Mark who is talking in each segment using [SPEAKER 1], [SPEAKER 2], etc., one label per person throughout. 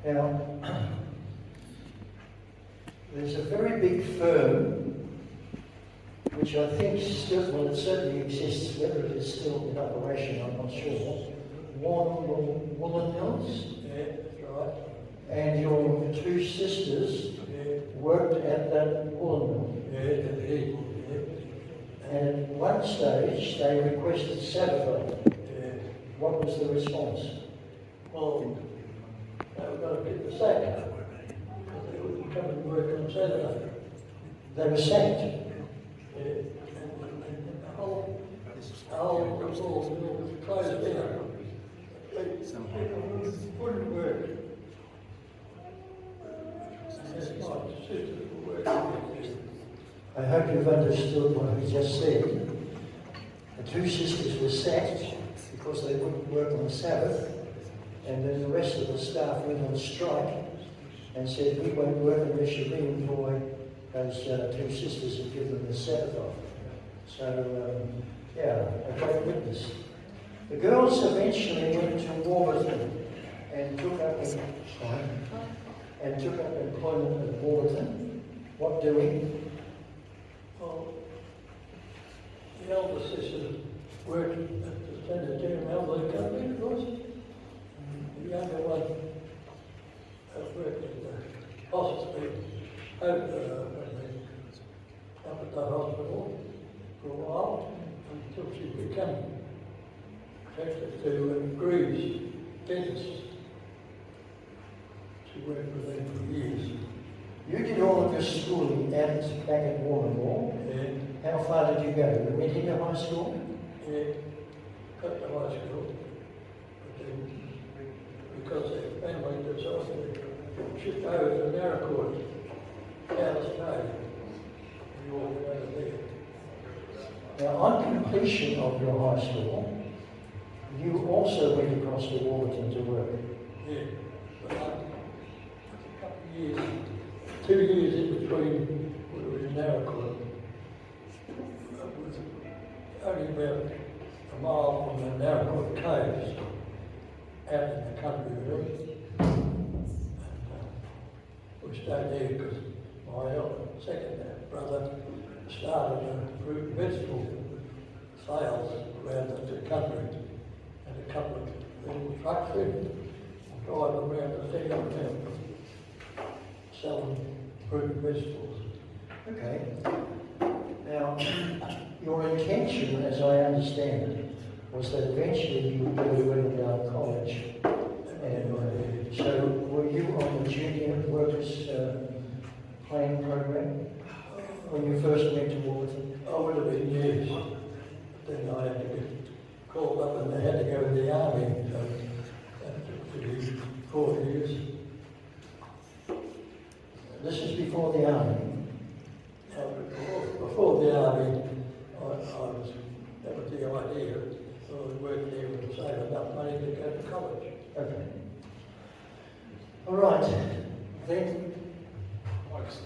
[SPEAKER 1] Now, there's a very big firm which I think still, well, it certainly exists, whether it is still in operation, I'm not sure. Woolen Mills?
[SPEAKER 2] Yeah, that's right.
[SPEAKER 1] And your two sisters worked at that woolen mill.
[SPEAKER 2] Yeah, indeed.
[SPEAKER 1] And at one stage, they requested Saturday.
[SPEAKER 2] Yeah.
[SPEAKER 1] What was the response?
[SPEAKER 2] Well, they were going to get the sack. Because they wouldn't come and work on Saturday.
[SPEAKER 1] They were sacked.
[SPEAKER 2] Yeah. And the whole mill was closed down. People wouldn't work. And that's my sisters were working.
[SPEAKER 1] I hope you've understood what he just said. The two sisters were sacked because they wouldn't work on the Sabbath, and then the rest of the staff went on strike and said, we won't work unless you re-employ those two sisters and give them the Sabbath off. So, yeah, a great witness. The girls eventually went to Warburton and took up employment at Warburton. What doing?
[SPEAKER 2] Well, the elder sister worked at the sanitarium elderly company, of course. And the younger one worked at the hospital, up at the hospital for a while until she became attracted to Greaves, dentist. She worked with them for years.
[SPEAKER 1] You did all of your schooling back at Warrnambool.
[SPEAKER 2] Yeah.
[SPEAKER 1] How far did you go? You went into high school?
[SPEAKER 2] Yeah, got to high school, but then, because their family decided to shift over to Narracourt, South Australia, we all went over there.
[SPEAKER 1] Now, on completion of your high school, you also went across to Warburton to work.
[SPEAKER 2] Yeah, but a couple of years, 2 years in between we were in Narracourt. It was only about a mile from the Narracourt Caves, out in the country really. And we stayed there because my second brother started a fruit and vegetable sales around the country, and a couple of little trucks in, driving around the town selling fruit and vegetables.
[SPEAKER 1] Okay. Now, your intention, as I understand it, was that eventually you would go to Edinburgh College. And so, were you on the junior workers playing program when you first went to Warburton?
[SPEAKER 2] I would have been years. Then I had to get called up and they had to go to the army. So that took 4 years.
[SPEAKER 1] This is before the army.
[SPEAKER 2] Before the army, that was the idea. So I was working there and save enough money to go to college.
[SPEAKER 1] Okay. All right. Then,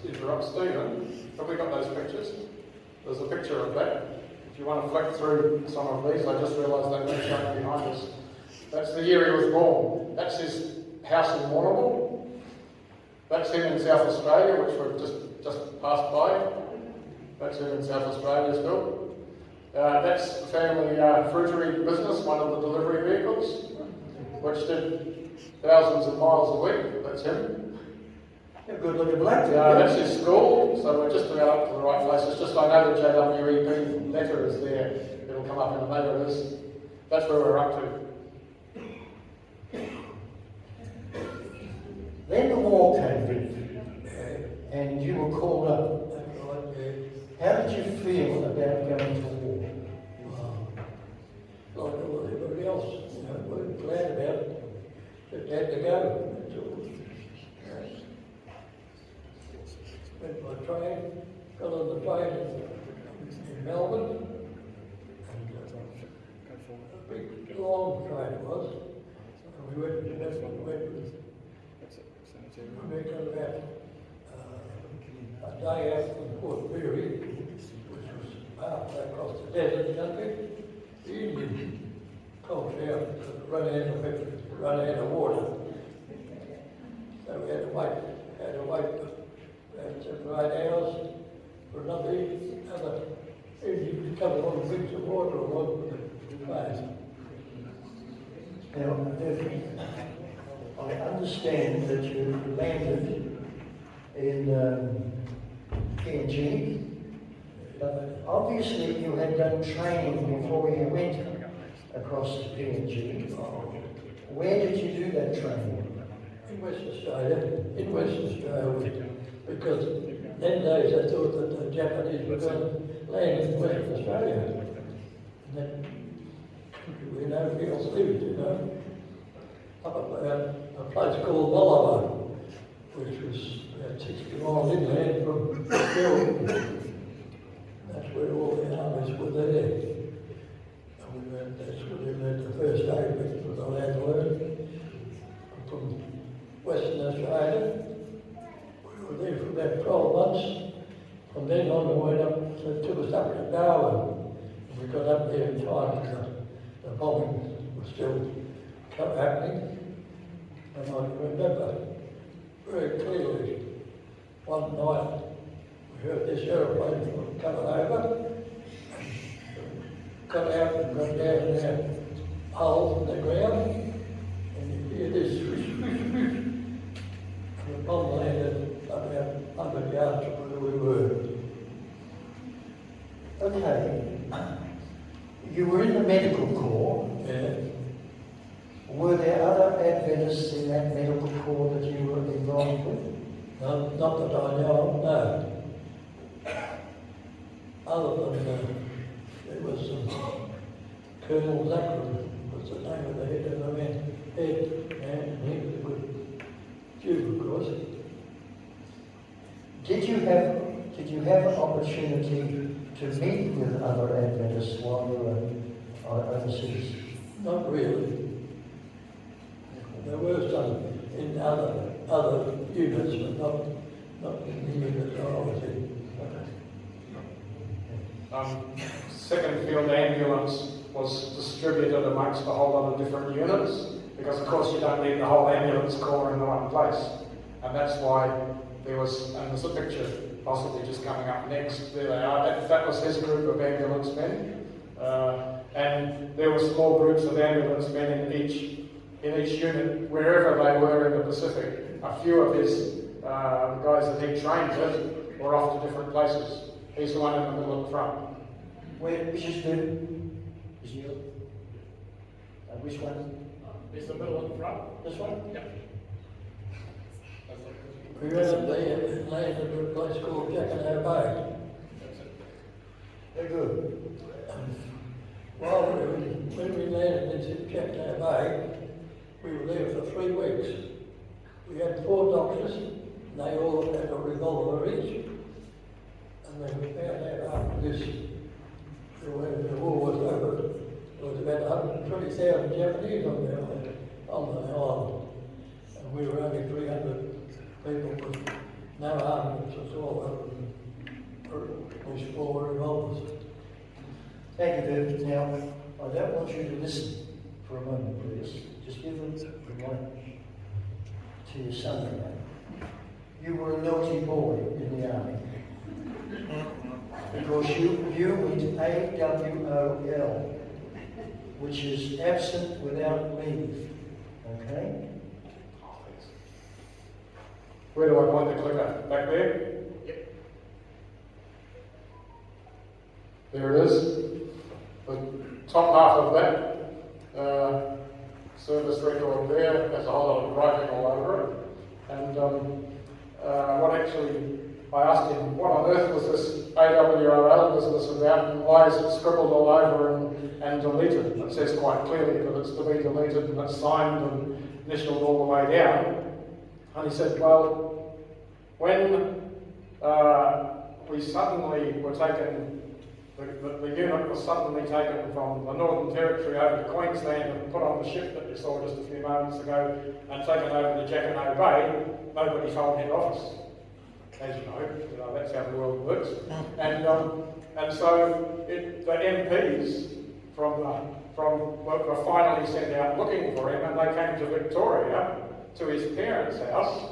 [SPEAKER 3] Interrupt Stephen. Have we got those pictures? There's a picture of that. If you want to flick through some of these, I just realised they've been shown behind us. That's the year he was born. That's his house in Warrnambool. That's him in South Australia, which we've just passed by. That's him in South Australia still. That's the family fruitery business, one of the delivery vehicles, which did thousands of miles a week. That's him.
[SPEAKER 1] a good looking bloke.
[SPEAKER 3] That's his school, so we're just about up to the right place. It's just I know the JWEP letter is there. It'll come up in a moment. That's where we're up to.
[SPEAKER 1] Then the war came, Viv, and you were called up. How did you feel about going to war?
[SPEAKER 2] Like everybody else, we were glad about it. Just had to go. That's all. Went by train, got on the train in Melbourne, and a big long train it was. And we went got about a day out from Port Pirie, which was halfway across the desert country. The Indian called out, run out of water. had to wait 7 or 8 hours for another engine to come along and bring some water along the place.
[SPEAKER 1] Now, I understand that you landed in PNG, but obviously you had done training before you went across to PNG. Where did you do that training?
[SPEAKER 2] In Western Australia, because them days I thought that the Japanese were going to land in Western Australia. And then we nobody else lived, you know. Up at a place called Bolivar, which was about 60 miles inland from Melbourne. That's where all the armies were there. And that's where we learned the first day we was allowed to learn. From Western Australia, we were there for about 12 months. From then on we went up, took us up to Darwin. And we got up there in time that the bombing was still happening. And I remember very clearly one night we heard this aeroplane coming over, got out and got down there, holes in the ground, and you hear this swish, swish, swish, and the bomb landed about 100 yards from where we were.
[SPEAKER 1] Okay. You were in the medical corps.
[SPEAKER 2] Yeah.
[SPEAKER 1] Were there other Adventists in that medical corps that you were involved with?
[SPEAKER 2] Not that I know of, no. Other than there was Colonel Zachary was the name of the head of the man, and he was a good Jew, of course.
[SPEAKER 1] Did you have an opportunity to meet with other Adventists while you were overseas?
[SPEAKER 2] Not really. There were some in other units, but not in the unit that I was in.
[SPEAKER 3] Second Field Ambulance was distributed amongst a whole lot of different units, because of course you don't need the whole ambulance corps in the one place. And that's why there was, and there's a picture possibly just coming up next, there they are, that was his group of ambulance men. And there were small groups of ambulance men in each unit, wherever they were in the Pacific. A few of his the guys that he trained with were off to different places. He's the one in the middle of the front.
[SPEAKER 1] Which is the? Is you? Which one?
[SPEAKER 3] Is the middle of the front?
[SPEAKER 1] This one?
[SPEAKER 3] Yeah.
[SPEAKER 2] We went up there and landed at a place called Jackanao Bay.
[SPEAKER 1] Very good.
[SPEAKER 2] Well, when we landed in Jackanao Bay, we were there for 3 weeks. We had 4 doctors, and they all had a revolver each. And then we found out after this, when the war was over, there was about 120,000 Japanese on the island. And we were only 300 people with no armaments at all, other than these 4 revolvers.
[SPEAKER 1] Thank you, Viv. Now, I don't want you to listen for a moment, please. Just give them the mic to your son now. You were a naughty boy in the army. Because you went AWOL, which is absent without leave. Okay?
[SPEAKER 3] Where do I point the clicker? Back there? Yep. There it is. The top half of that service record there has a whole lot of writing all over it. And what actually, I asked him, what on earth was this AWOL business about, and why is it scribbled all over and deleted? It says quite clearly that it's to be deleted and it's signed and initialed all the way down. And he said, well, when we suddenly were taken, the unit was suddenly taken from the Northern Territory over to Queensland and put on the ship that you saw just a few moments ago and taken over to Jackanao Bay, nobody told head office. As you know, that's how the world works. And so the MPs were finally sent out looking for him, and they came to Victoria, to his parents' house,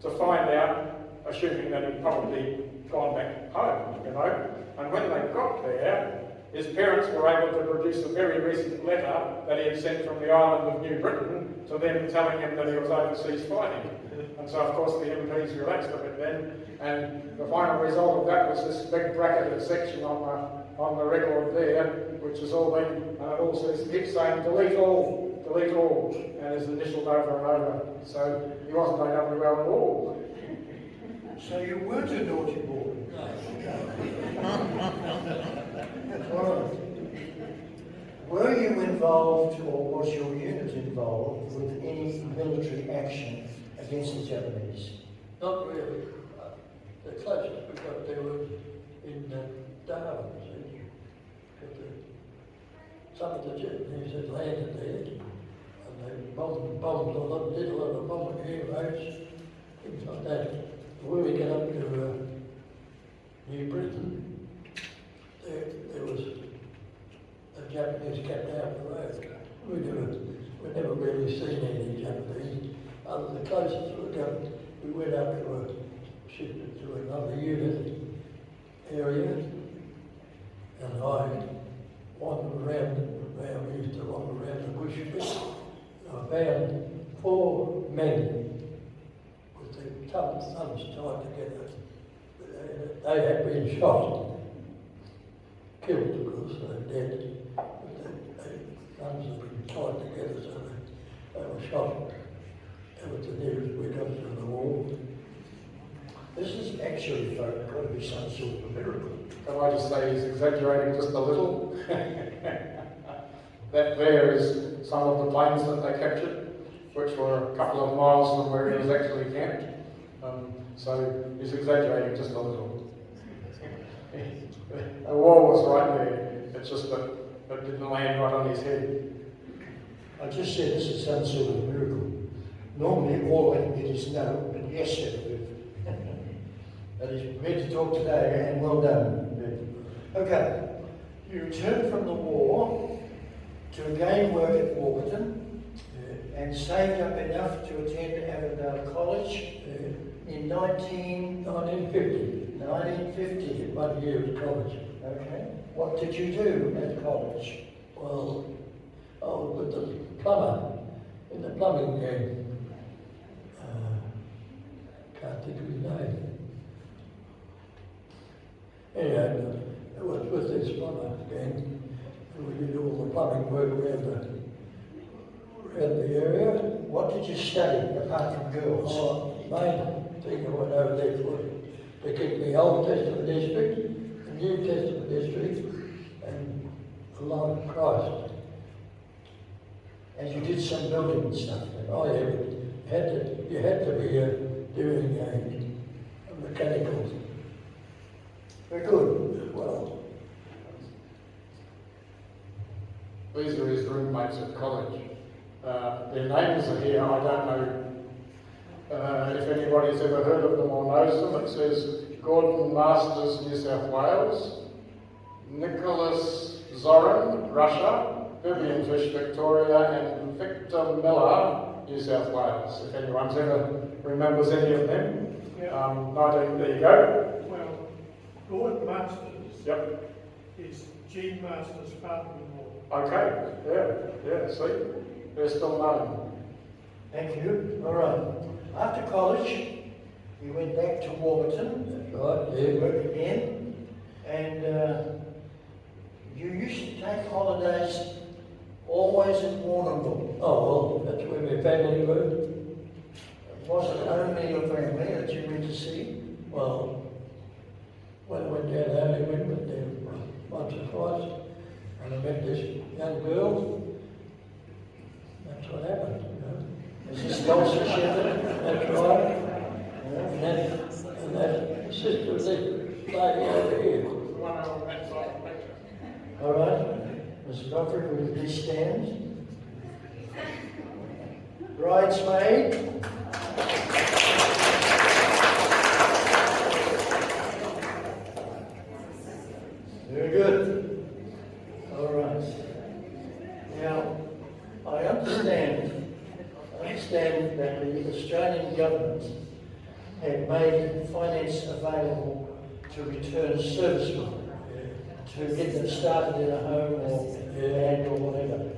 [SPEAKER 3] to find out, assuming that he'd probably gone back home, you know. And when they got there, his parents were able to produce a very recent letter that he had sent from the island of New Britain to them telling him that he was overseas fighting. And so, of course, the MPs relaxed a bit then, and the final result of that was this big bracketed section on the record there, which has all been, it all says, keeps saying delete all, and is initialed over and over. So he wasn't AWL at all.
[SPEAKER 1] So you weren't a naughty boy? All right. Were you involved, or was your unit involved, with any military action against the Japanese?
[SPEAKER 2] Not really. The closest we got there was in Darwin. Some of the Japanese had landed there, and they bombed a lot, did a lot of bombing air raids, things like that. When we get up to New Britain, there was a Japanese kept out the road. We never really seen any Japanese. Other than the closest we got, we went up to shifted to another unit area, and I wandered around. We used to wander around the bush a bit. I found 4 men with their thumbs tied together. They had been shot, killed, of course, they're dead. But their thumbs had been tied together, so they were shot. That was the nearest we got to the wall.
[SPEAKER 1] This is actually, folk, got to be some sort of a miracle.
[SPEAKER 3] Can I just say he's exaggerating just a little? That there is some of the planes that they captured, which were a couple of miles from where he was actually camped. So he's exaggerating just a little. The wall was right there, it's just that it didn't land right on his head.
[SPEAKER 1] I just said this is some sort of miracle. Normally all I can get is no and yes, sir. But he's prepared to talk today, and well done. Okay, you returned from the war to again work at Warburton and saved up enough to attend Avondale College in 1950. 1950.
[SPEAKER 2] 1 year at college.
[SPEAKER 1] Okay. What did you do at college?
[SPEAKER 2] Well, I was with the plumber in the plumbing game. Can't think of his name. Anyway, I was with this plumber gang, and we did all the plumbing work around the area.
[SPEAKER 1] What did you study apart from girls?
[SPEAKER 2] Main thing I went over there for, they kicked the Old Testament district, the New Testament district, and the life of Christ.
[SPEAKER 1] And you did some building and stuff.
[SPEAKER 2] Oh yeah, you had to be doing a mechanical.
[SPEAKER 1] Very good.
[SPEAKER 2] Well,
[SPEAKER 3] These are his roommates at college. Their names are here. I don't know if anybody's ever heard of them or knows them. It says Gordon Masters, New South Wales, Nicholas Zorin, Russia, Vivian Fish, Victoria, and Victor Miller, New South Wales. If anyone's ever remembers any of them. There you go.
[SPEAKER 4] Well, Gordon Masters
[SPEAKER 3] Yep.
[SPEAKER 4] is Gene Masters' father-in-law.
[SPEAKER 3] Okay. Yeah. See, they're still known.
[SPEAKER 1] Thank you. All right. After college, you went back to Warburton.
[SPEAKER 2] that's right,
[SPEAKER 1] You
[SPEAKER 2] yeah.
[SPEAKER 1] worked again, and you used to take holidays always at Warrnambool.
[SPEAKER 2] Oh, well, that's where my family were.
[SPEAKER 1] Was it only your family that you went to see?
[SPEAKER 2] Well, when I went down there, I went there once or twice, and I met this young girl. That's what happened, you know.
[SPEAKER 1] Is this Dulcie Shepherd?
[SPEAKER 2] That's right.
[SPEAKER 1] Yeah.
[SPEAKER 2] And that sister of this lady over here.
[SPEAKER 3] The one on that side of the picture.
[SPEAKER 1] All right. Mr. Godfrey, will you please stand? Bridesmaid. Very good. All right. Now, I understand that the Australian government had made finance available to return servicemen to get them started in a home or land or whatever.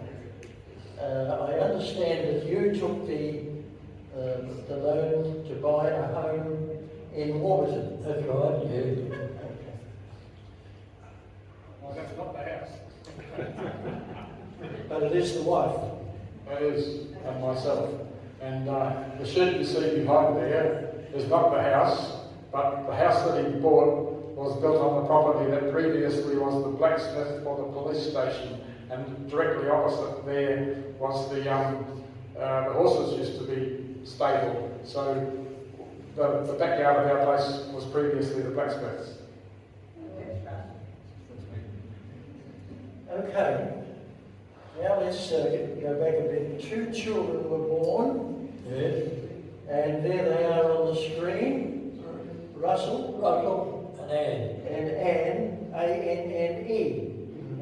[SPEAKER 1] I understand that you took the loan to buy a home in Warburton.
[SPEAKER 2] That's right, yeah.
[SPEAKER 1] Okay.
[SPEAKER 3] Well, that's not the house.
[SPEAKER 1] But it is the wife.
[SPEAKER 3] That is, and myself. And the shed you see behind there is not the house, but the house that he bought was built on the property that previously was the blacksmith for the police station, and directly opposite there was the horses used to be stable. So the backyard of our place was previously the blacksmith's.
[SPEAKER 1] Okay. Now let's go back a bit. 2 children were born,
[SPEAKER 2] Yes.
[SPEAKER 1] and there they are on the screen. Russell
[SPEAKER 2] Russell and Anne.
[SPEAKER 1] and Anne, A-N-N-E.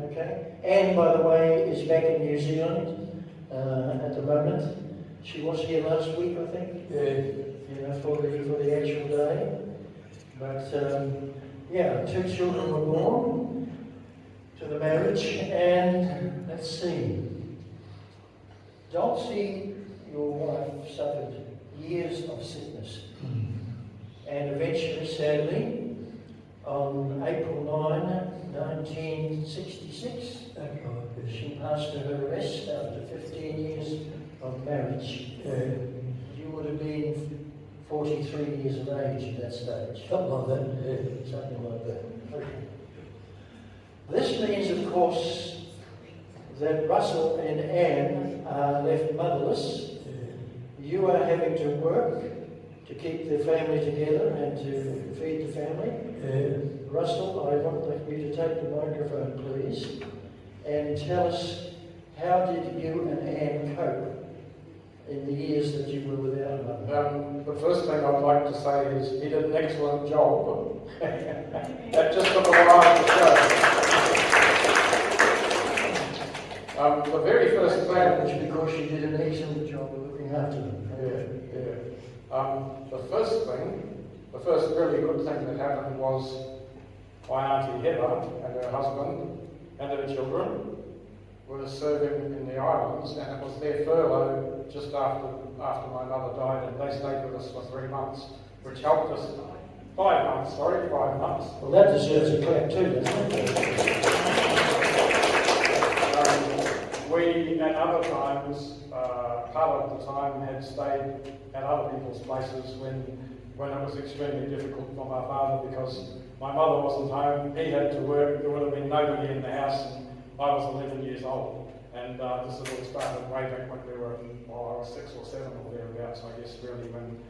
[SPEAKER 1] Okay. Anne, by the way, is back in New Zealand at the moment. She was here last week, I think.
[SPEAKER 2] Yeah.
[SPEAKER 1] For the actual day. But yeah, 2 children were born to the marriage, and let's see. Dulcie, your wife, suffered years of sickness, and eventually, sadly, on April 9, 1966, she passed to her rest after 15 years of marriage.
[SPEAKER 2] Yeah.
[SPEAKER 1] You would have been 43 years of age at that stage.
[SPEAKER 2] Something like that, yeah.
[SPEAKER 1] Something like that. Okay. This means, of course, that Russell and Anne are left motherless. You are having to work to keep the family together and to feed the family. Russell, I want you to take the microphone, please, and tell us, how did you and Anne cope in the years that you were without a mother?
[SPEAKER 3] The first thing I'd like to say is he did an excellent job. That just took a while to show. The very first thing,
[SPEAKER 1] Which because she did an excellent job of looking after them.
[SPEAKER 3] the first really good thing that happened was my Auntie Heather and her husband and her children were serving in the islands, and it was their furlough just after my mother died, and they stayed with us for 3 months, which helped us. 5 months, sorry, 5 months.
[SPEAKER 1] Well, that deserves a clap too, doesn't it?
[SPEAKER 3] We, at other times, part of the time had stayed at other people's places when it was extremely difficult for my father, because my mother wasn't home, he had to work, there would have been nobody in the house, and I was 11 years old. And this had all started way back when we were, I was 6 or 7 or thereabouts, I guess, really, when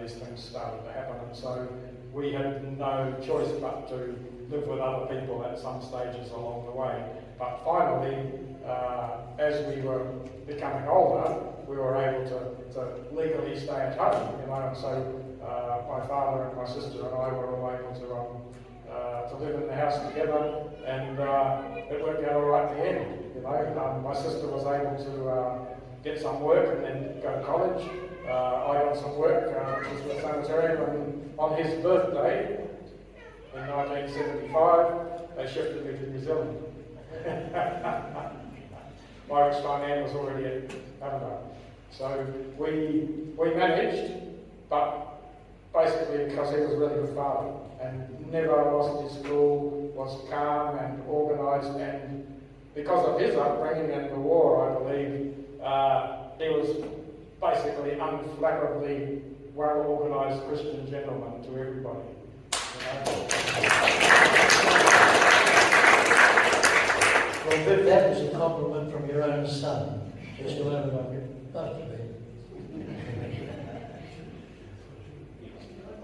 [SPEAKER 3] these things started to happen. And so we had no choice but to live with other people at some stages along the way. But finally, as we were becoming older, we were able to legally stay at home, and so my father and my sister and I were all able to live in the house together, and it worked out all right in the end. My sister was able to get some work and then go to college. I got some work, which was with sanitarium, and on his birthday in 1975, they shifted me to New Zealand. By which time Anne was already at Avondale. So we managed, but basically because he was a really good father and never lost his cool, was calm and organised, and because of his upbringing and the war, I believe, he was basically unflappably well-organised Christian gentleman to everybody.
[SPEAKER 1] Well, Viv, that was a compliment from your own son. Just a moment, must have been.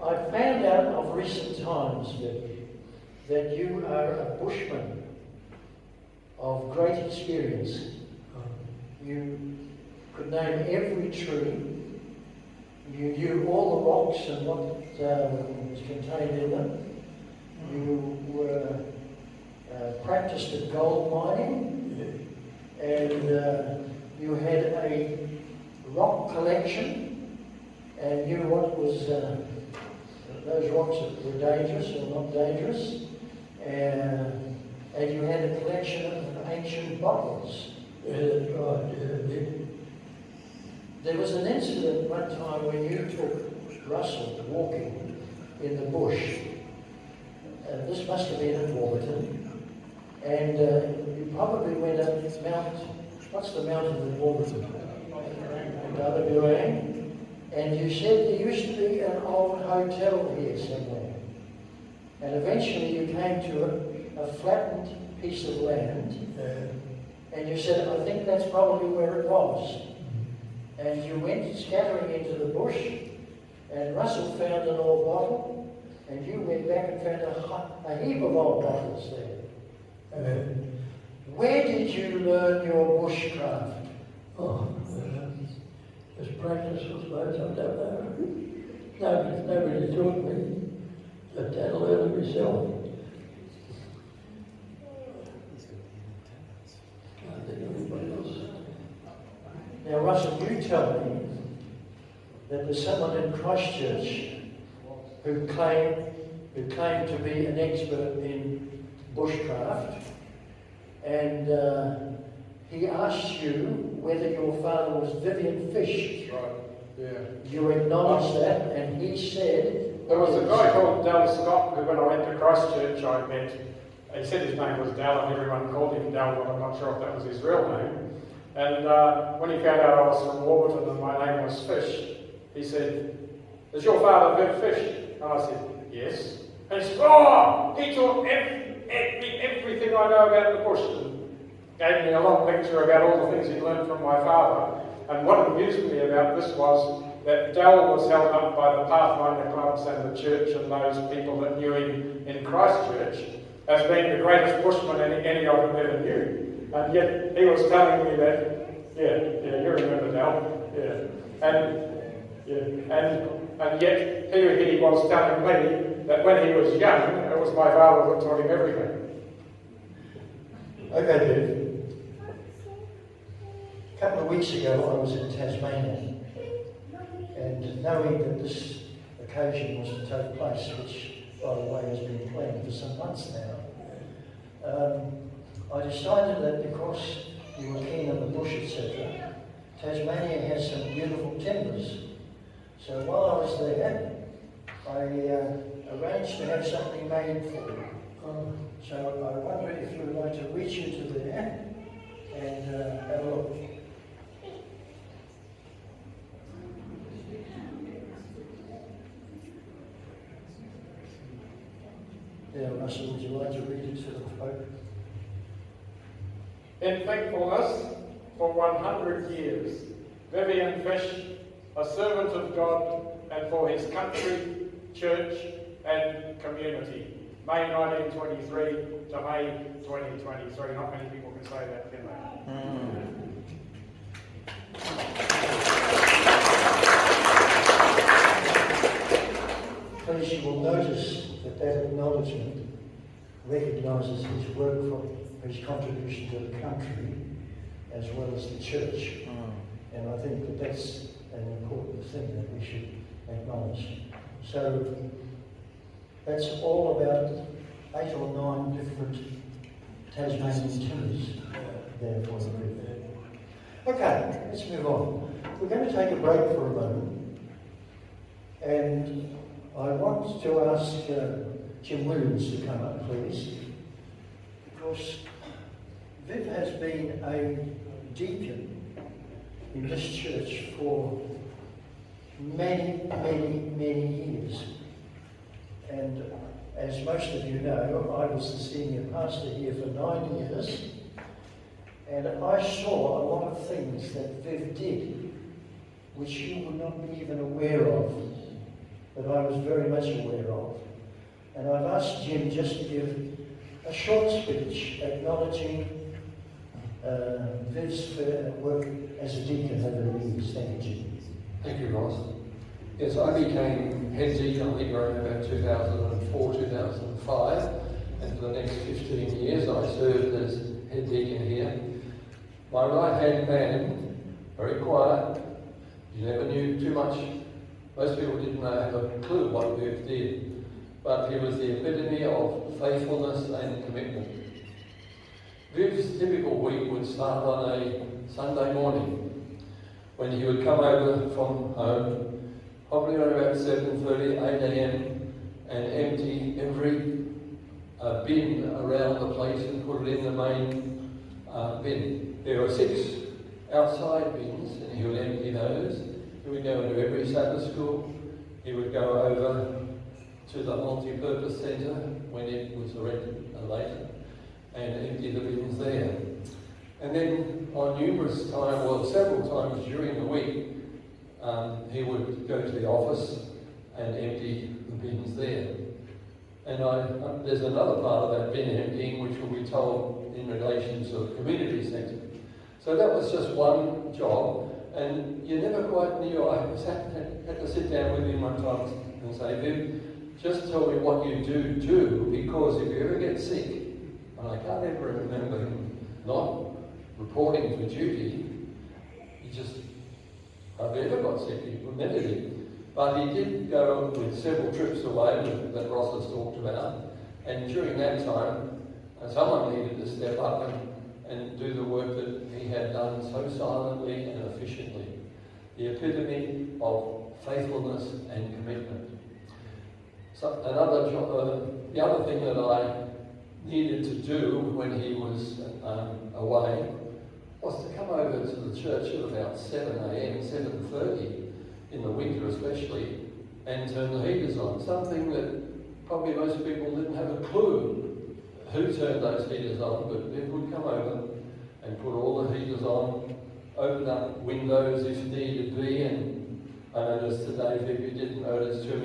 [SPEAKER 1] I found out of recent times, Viv, that you are a bushman of great experience. You could name every tree. You knew all the rocks and what was contained in them. You were practiced at gold mining, and you had a rock collection, and knew what was those rocks were dangerous or not dangerous, and you had a collection of ancient bottles.
[SPEAKER 2] Yeah, that's right, yeah.
[SPEAKER 1] There was an incident one time when you took Russell walking in the bush. This must have been at Warburton, and you probably went up what's the mountain in Warburton? WA. And you said there used to be an old hotel here somewhere. And eventually you came to a flattened piece of land, and you said, I think that's probably where it was. And you went scattering into the bush, and Russell found an old bottle, and you went back and found a heap of old bottles there. Where did you learn your bushcraft?
[SPEAKER 2] Just practice, I suppose, I don't know. Nobody taught me, but I learned it myself. I think everybody else.
[SPEAKER 1] Now, Russell, you tell me that there's someone in Christchurch who claimed to be an expert in bushcraft, and he asked you whether your father was Viv Fish.
[SPEAKER 3] Right, yeah.
[SPEAKER 1] You acknowledged that, and he said...
[SPEAKER 3] There was a guy called Dal Scott who, when I went to Christchurch, I met. He said his name was Dal, and everyone called him Dal, but I'm not sure if that was his real name. And when he found out I was from Warburton and my name was Fish, he said, is your father Viv Fish? And I said, yes. And he said, oh, he taught everything I know about the bush, and gave me a long lecture about all the things he'd learned from my father. And what amused me about this was that Dal was held up by the Pathfinder clubs and the church and those people that knew him in Christchurch as being the greatest bushman any of them ever knew. And yet he was telling me that, yeah, you remember Dal, and yet here he was telling me that when he was young, it was my father that taught him everything.
[SPEAKER 1] Okay, Viv. A couple of weeks ago I was in Tasmania, and knowing that this occasion was to take place, which by the way has been planned for some months now, I decided that because you were keen on the bush, etc., Tasmania has some beautiful timbers. So while I was there, I arranged to have something made for you. So I wonder if you would like to reach into there and have a look. Yeah, Russell, would you like to read it to the folk?
[SPEAKER 3] In thankfulness for 100 years, Viv Fish, a servant of God and for his country, church and community. May 1923 to May 2023. Not many people can say that, can they?
[SPEAKER 1] Please, you will notice that acknowledgement recognises his work for his contribution to the country as well as the church. And I think that that's an important thing that we should acknowledge. So that's all about 8 or 9 different Tasmanian timbers there for the group. Okay, let's move on. We're going to take a break for a moment, and I want to ask Jim Williams to come up, please, because Viv has been a deacon in this church for many, many, many years. And as most of you know, I was the senior pastor here for 9 years, and I saw a lot of things that Viv did, which you would not be even aware of, that I was very much aware of. And I've asked Jim just to give a short speech acknowledging Viv's work as a deacon over the years. Thank you, Jim.
[SPEAKER 5] Thank you, Ross. Yes, I became head deacon, I think around about 2004, 2005, and for the next 15 years I served as head deacon here. My right-hand man, very quiet, you never knew too much Most people didn't have a clue what Viv did, but he was the epitome of faithfulness and commitment. Viv's typical week would start on a Sunday morning when he would come over from home, probably around about 7:30, 8 a.m, and empty every bin around the place and put it in the main bin. There were 6 outside bins and he would empty those. He would go into every Sabbath school. He would go over to the multi-purpose centre when it was erected later and empty the bins there. And then on numerous times, well, several times during the week, he would go to the office and empty the bins there. And there's another part of that bin emptying which will be told in relation to the community centre. So that was just one job, and you never quite knew. I had to sit down with him one time and say, Viv, just tell me what you do, because if you ever get sick, and I can't ever remember him not reporting for duty, he just hardly ever got sick, he never did. But he did go with several trips away that Ross has talked about, and during that time, someone needed to step up and do the work that he had done so silently and efficiently. The epitome of faithfulness and commitment. So the other thing that I needed to do when he was away was to come over to the church at about 7 a.m, 7:30 in the winter especially, and turn the heaters on. Something that probably most people didn't have a clue who turned those heaters on, but Viv would come over and put all the heaters on, open up windows if needed be, and I noticed today, Viv, you didn't open too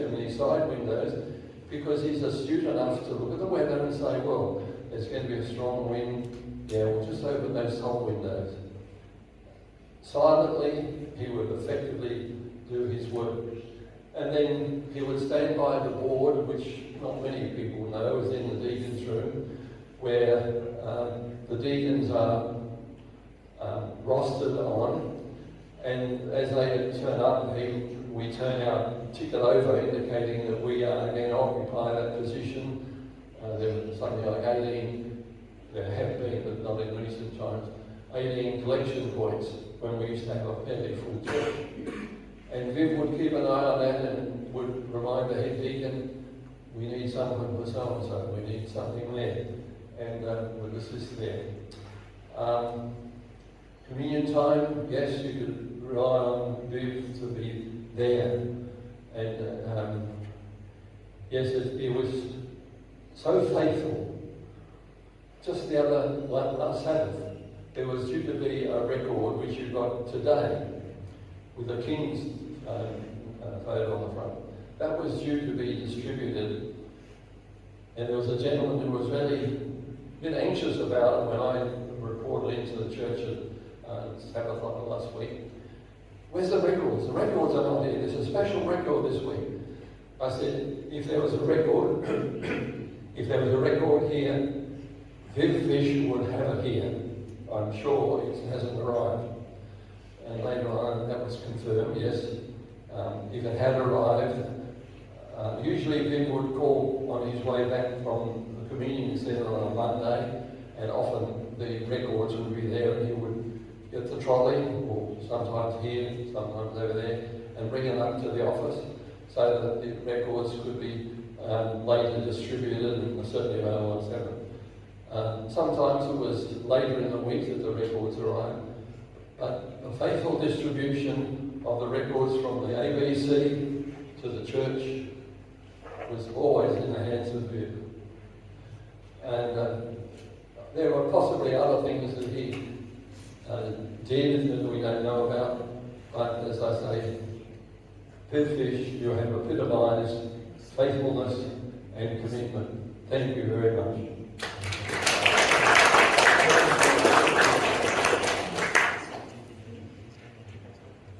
[SPEAKER 5] many side windows, because he's astute enough to look at the weather and say, well, there's going to be a strong wind, yeah, we'll just open those top windows. Silently, he would effectively do his work. And then he would stand by the board, which not many people know is in the deacon's room, where the deacons are rostered on, and as they turn up, we turn our ticket over, indicating that we are going to occupy that position. There was something like 18, there have been, but not in recent times, 18 collection points when we used to have a fairly full church. And Viv would keep an eye on that and would remind the head deacon, we need someone for so-and-so, we need something there, and would assist there. Communion time, yes, you could rely on Viv to be there. And yes, he was so faithful. Just the last Sabbath, there was due to be a record which you got today with the King's photo on the front. That was due to be distributed, and there was a gentleman who was really a bit anxious about it when I reported into the church at Sabbath last week. Where's the records? The records are not here. There's a special record this week. I said, if there was a record, here, Viv Fish would have it here. I'm sure it hasn't arrived. And later on, that was confirmed, yes. If it had arrived, usually Viv would call on his way back from the communion centre on a Monday, and often the records would be there, and he would get the trolley, or sometimes here, sometimes over there, and bring it up to the office so that the records could be later distributed, and certainly by 1/7. Sometimes it was later in the week that the records arrived, but the faithful distribution of the records from the ABC to the church was always in the hands of Viv. And there were possibly other things that he did that we don't know about, but as I say, Viv Fish, you have epitomised faithfulness and commitment. Thank you very much.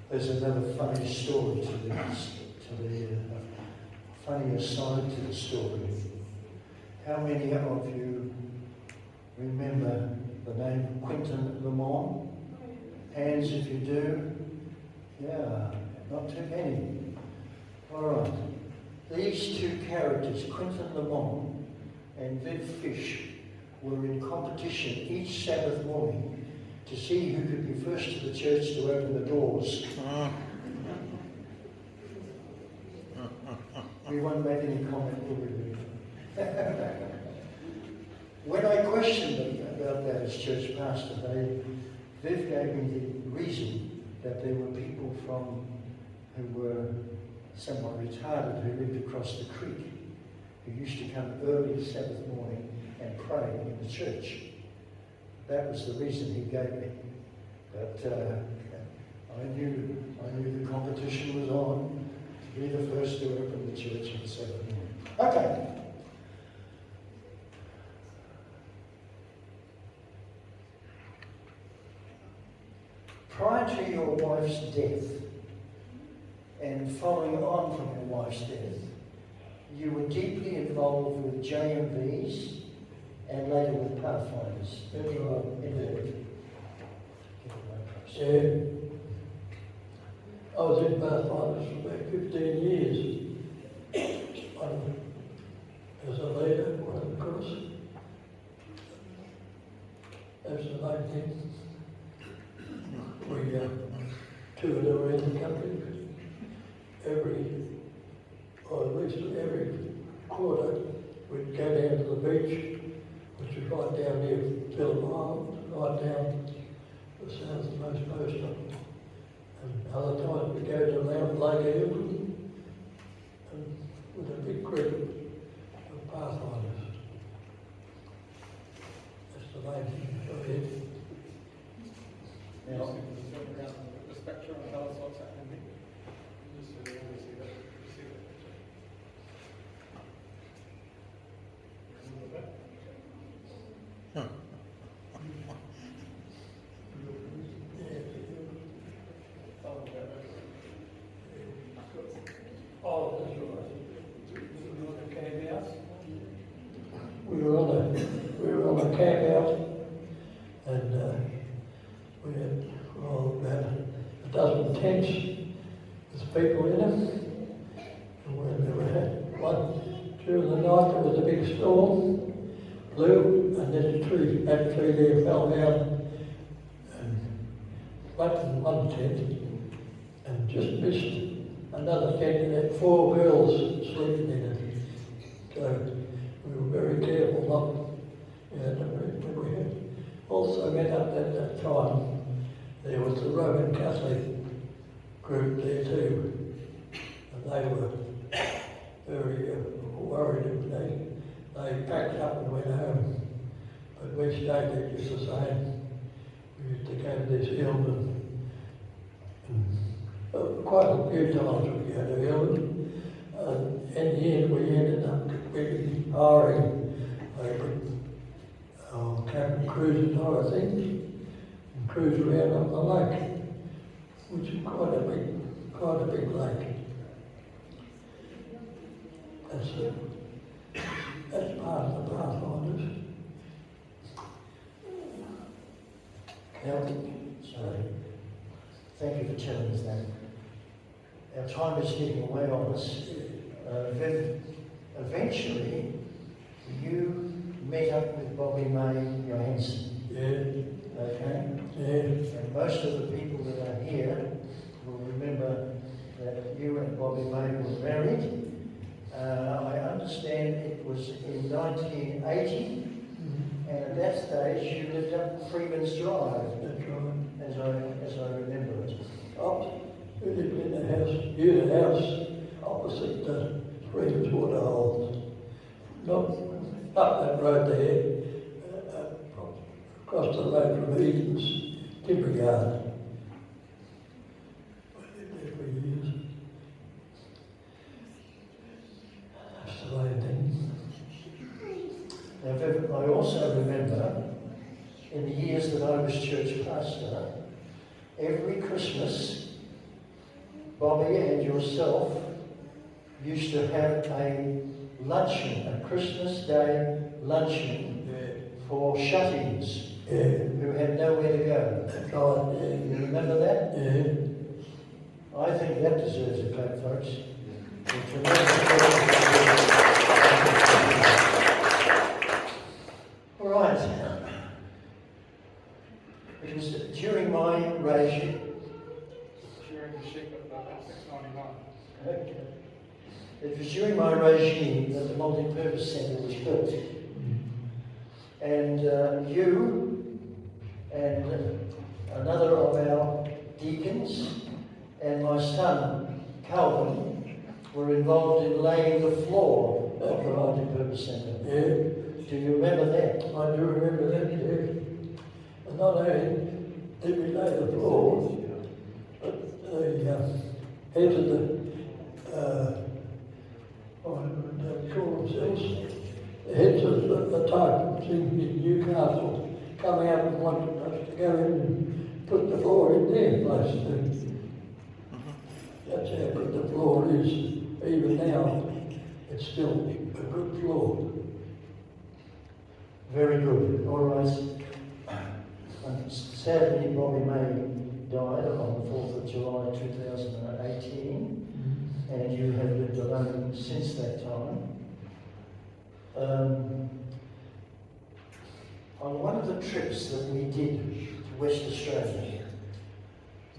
[SPEAKER 1] There's another funny story to the funnier side to the story. How many of you remember the name Quentin Lamont? Hands if you do. Yeah. not too many. All right. These two characters, Quentin Lamont and Viv Fish, were in competition each Sabbath morning to see who could be first to the church to open the doors. We won't make any comment, will we? When I questioned them about that as church pastor, Viv gave me the reason that there were people who were somewhat retarded who lived across the creek, who used to come early Sabbath morning and pray in the church. That was the reason he gave me. But I knew the competition was on to be the first to open the church on Sabbath morning. Okay. Prior to your wife's death, and following on from your wife's death, you were deeply involved with JMVs and later with Pathfinders.
[SPEAKER 2] Yeah. I was in Pathfinders for about 15 years. As a leader, one of the course. That's the main thing. We toured around the country or at least every quarter. We'd go down to the beach, which is right down near Phillip Island, right down the southernmost coast of it. And other times we go to Lake Eildon and with a big group of pathfinders. That's the main thing. Go ahead.
[SPEAKER 3] Now, the spectrum and tell us what's happening. Just so you want to see that picture.
[SPEAKER 2] Oh, that's right. We were on a camp out, and we had about a dozen tents with people in them. And when we had one during the night, there was a big storm, blew, and then that tree there fell down and flattened one tent, and just missed another tent, and had 4 girls sleeping in it. So we were very careful not. We had also met up at that time. There was the Roman Catholic group there too, and they were very worried. They packed up and went home, but we stayed there just the same. We used to go to this Eildon, and quite a few times we go to Eildon. In the end, we ended up hiring Captain Cruises, I think, and cruise around up the lake, which is quite a big lake. That's part of the Pathfinders.
[SPEAKER 1] Now, sorry. Thank you for telling us that. Our time is getting away on us. Then eventually, you met up with Bobby May Johansson.
[SPEAKER 2] Yeah.
[SPEAKER 1] Okay?
[SPEAKER 2] Yeah.
[SPEAKER 1] And most of the people that are here will remember that you and Bobby May were married. I understand it was in 1980, and at that stage you lived up Freeman's Drive,
[SPEAKER 2] That's right.
[SPEAKER 1] as I remember it.
[SPEAKER 2] We lived in a house opposite the Freeman's Waterholes. Not up that road there, across the road from Eden's timber yard. We lived there for years. That's the main thing.
[SPEAKER 1] Now, Viv, I also remember in the years that I was church pastor, every Christmas, Bobby and yourself used to have a luncheon, a Christmas Day luncheon for shut-ins who had nowhere to go.
[SPEAKER 2] That's right.
[SPEAKER 1] You remember that?
[SPEAKER 2] Yeah.
[SPEAKER 1] I think that deserves a clap, folks. A tremendous All right. It was during my regime.
[SPEAKER 3] During the sheep of 699.
[SPEAKER 1] Okay. It was during my regime that the multi-purpose centre was built. And you and another of our deacons and my son, Calvin, were involved in laying the floor of the multi-purpose centre.
[SPEAKER 2] Yeah.
[SPEAKER 1] Do you remember that?
[SPEAKER 2] I do remember that, yeah. And not only did we lay the floor, but the heads of what do they call themselves? The heads of the types in Newcastle come out and wanted us to go in and put the floor in their place too. That's how good the floor is. Even now, it's still a good floor.
[SPEAKER 1] Very good. All right. Sadly, Bobby May died on the 4th of July 2018, and you have lived alone since that time. On one of the trips that we did to West Australia,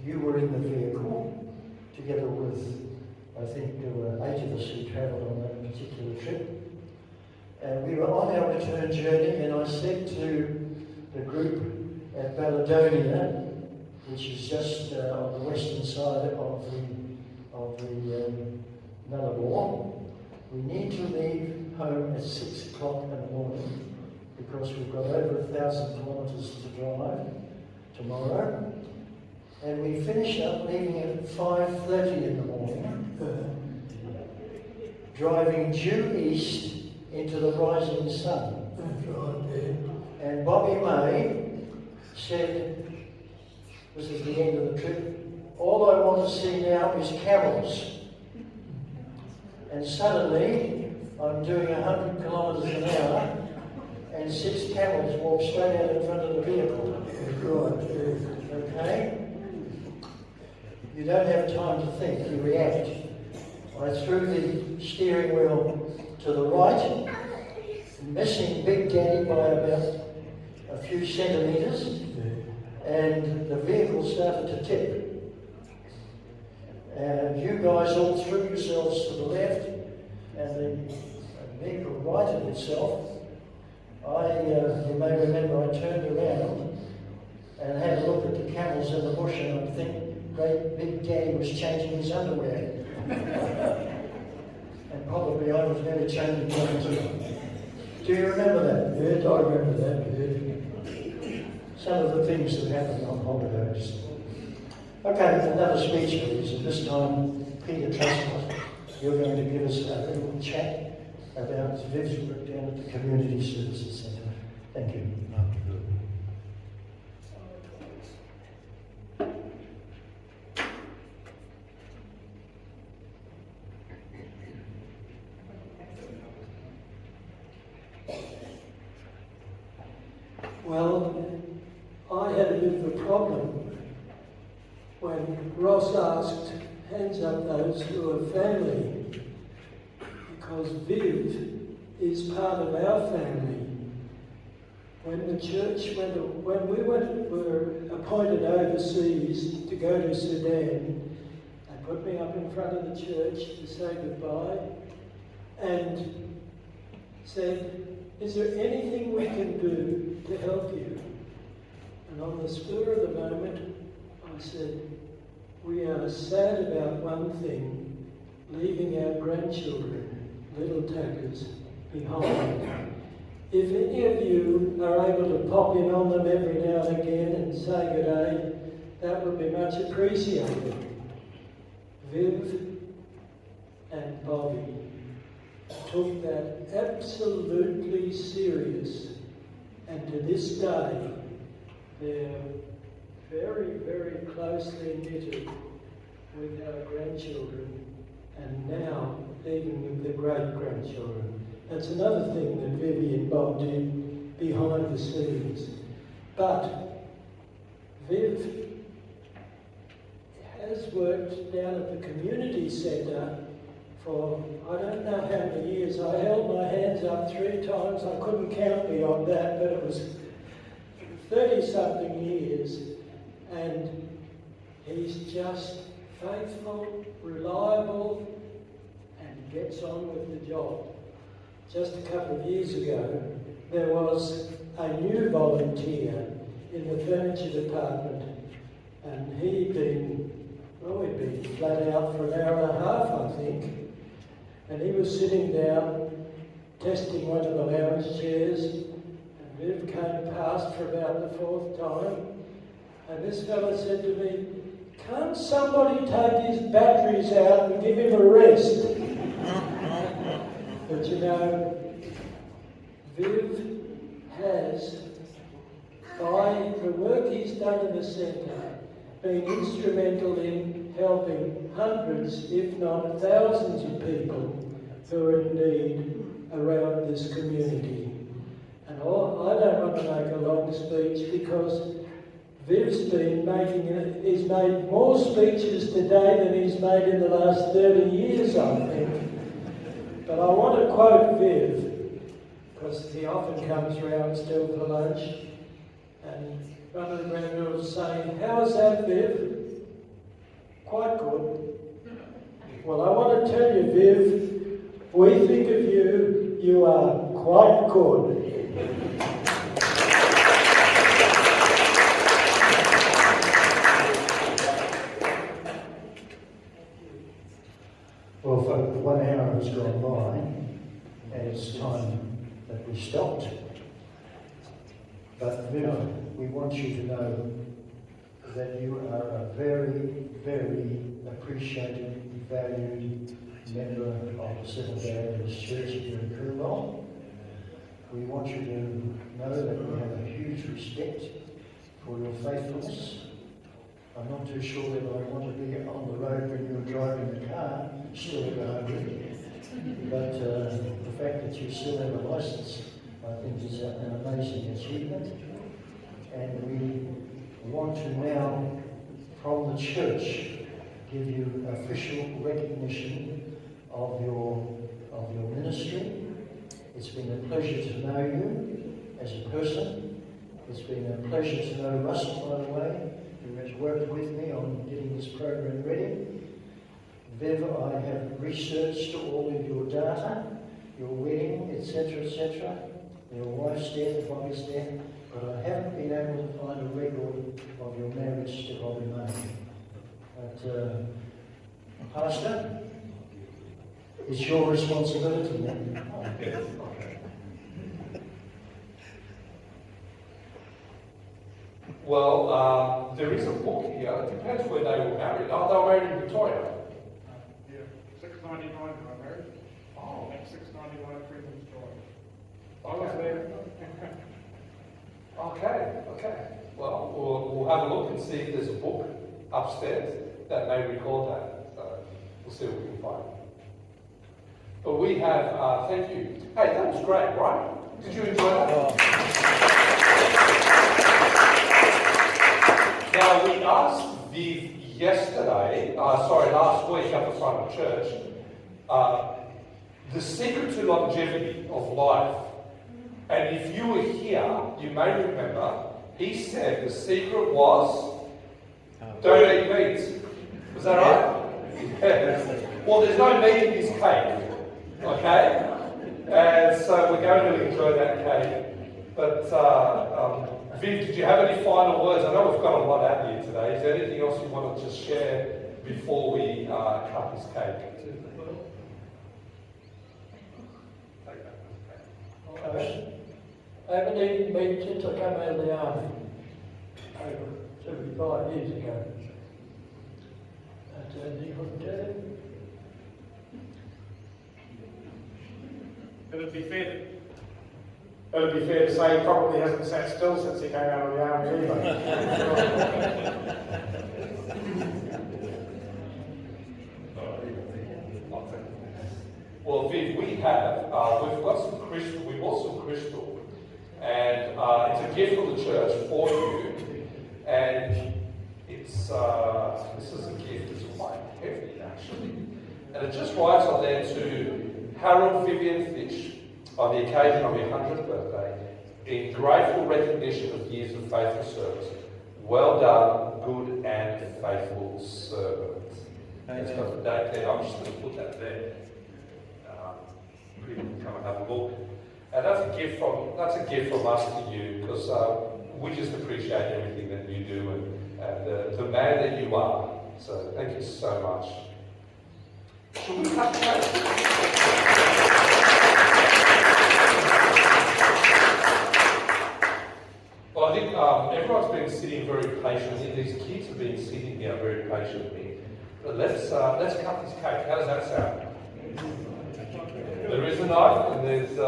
[SPEAKER 1] you were in the vehicle together with, I think there were 8 of us who travelled on that particular trip. And we were on our return journey, and I said to the group at Baladonia, which is just on the western side of the Nullarbor, we need to leave home at 6 o'clock in the morning because we've got over 1,000 kilometres to drive tomorrow. And we finished up leaving at 5:30 in the morning, driving due east into the rising sun.
[SPEAKER 2] That's right, yeah.
[SPEAKER 1] And Bobby May said, this is the end of the trip, all I want to see now is camels. And suddenly, I'm doing 100 kilometres an hour, and 6 camels walk straight out in front of the vehicle.
[SPEAKER 2] That's right, yeah.
[SPEAKER 1] Okay? You don't have time to think, you react. I threw the steering wheel to the right, missing Big Daddy by about a few centimetres, and the vehicle started to tip. And you guys all threw yourselves to the left, and the vehicle righted itself. You may remember I turned around and had a look at the camels in the bush, and I think great Big Daddy was changing his underwear. And probably I was going to change it too. Do you remember that?
[SPEAKER 2] Yes, I remember that, yes.
[SPEAKER 1] Some of the things that happened on holidays. Okay, another speech please, and this time Peter Trustcott, you're going to give us a little chat about Viv's work down at the Community Services Centre. Thank you.
[SPEAKER 2] Well, I had a bit of a problem when Ross asked, hands up those who are family, because Viv is part of our family. When the church were appointed overseas to go to Sudan, they put me up in front of the church to say goodbye and said, is there anything we can do to help you? And on the spur of the moment, I said, we are sad about one thing, leaving our grandchildren, little tackers, behind. If any of you are able to pop in on them every now and again and say good day, that would be much appreciated. Viv and Bobby took that absolutely serious, and to this day they're very, very closely knitted with our grandchildren, and now even with the great-grandchildren. That's another thing that Vivi and Bob did behind the scenes. But Viv
[SPEAKER 1] has worked down at the community centre for I don't know how many years. I held my hands up 3 times. I couldn't count beyond that, but it was 30-something years. And he's just faithful, reliable, and gets on with the job. Just a couple of years ago, there was a new volunteer in the furniture department, and he'd been flat out for an hour and a half, I think. And he was sitting down, testing one of the lounge chairs, and Viv came past for about the 4th time, and this fella said to me, "Can't somebody take his batteries out and give him a rest?" But you know, Viv has, by the work he's done in the centre, been instrumental in helping hundreds, if not thousands of people who are in need around this community. And I don't want to make a long speech because Viv's he's made more speeches today than he's made in the last 30 years, I think. But I want to quote Viv, because he often comes round still for lunch, and running around and was saying, "How's that, Viv?" "Quite good." Well, I want to tell you, Viv, we think of you, you are quite good. Well, for 1 hour has gone by, and it's time that we stopped. But Viv, we want you to know that you are a very, very appreciated, valued member of the Seventh Day Adventist Church here in Coolmore. We want you to know that we have a huge respect for your faithfulness. I'm not too sure that I want to be on the road when you're driving the car, still at home. But the fact that you still have a licence, I think is an amazing achievement. And we want to now, from the church, give you official recognition of your ministry. It's been a pleasure to know you as a person. It's been a pleasure to know Russell, by the way, who has worked with me on getting this program ready. Viv, I have researched all of your data, your wedding, etc., etc., your wife's death, Bobby's death, but I haven't been able to find a record of your marriage to Bobby May. But, Pastor, it's your responsibility now.
[SPEAKER 5] Well, there is a book here. It depends where they were married. Oh, they were married in Victoria.
[SPEAKER 3] Yeah, 699 I married.
[SPEAKER 5] Oh.
[SPEAKER 3] At 699 Freedom's Drive. I was there.
[SPEAKER 5] Okay. Well, we'll have a look and see if there's a book upstairs that may record that. So we'll see what we can find. But we have, thank you. Hey, that was great, right? Did you enjoy that? Now, we asked Viv last week up the front of church, the secret to longevity of life. And if you were here, you may remember, he said the secret was don't eat meat. Was that right? Yeah. Well, there's no meat in this cake, okay? And so we're going to enjoy that cake. But Viv, did you have any final words? I know we've got a lot out here today. Is there anything else you want to just share before we cut this cake?
[SPEAKER 1] I haven't eaten meat since I came out of the army, over 75 years ago. That's anything I can tell you.
[SPEAKER 3] It'd be fair to say he probably hasn't sat still since he came out of the army anyway.
[SPEAKER 5] Well, Viv, we've got some crystal, we bought some crystal, and it's a gift from the church for you, and it
[SPEAKER 6] this is a gift that's quite heavy actually. And it just writes on there to Harold Vivian Fish on the occasion of your 100th birthday, in grateful recognition of years of faithful service. Well done, good and faithful servant. It's got the date there. I'm just going to put that there. People can come and have a look. And that's a gift from us to you, because we just appreciate everything that you do and the man that you are. So thank you so much. Should we cut the cake? Well, I think everyone's been sitting very patiently. These kids have been sitting here very patiently. But let's cut this cake. How does that sound? There is a knife, and there's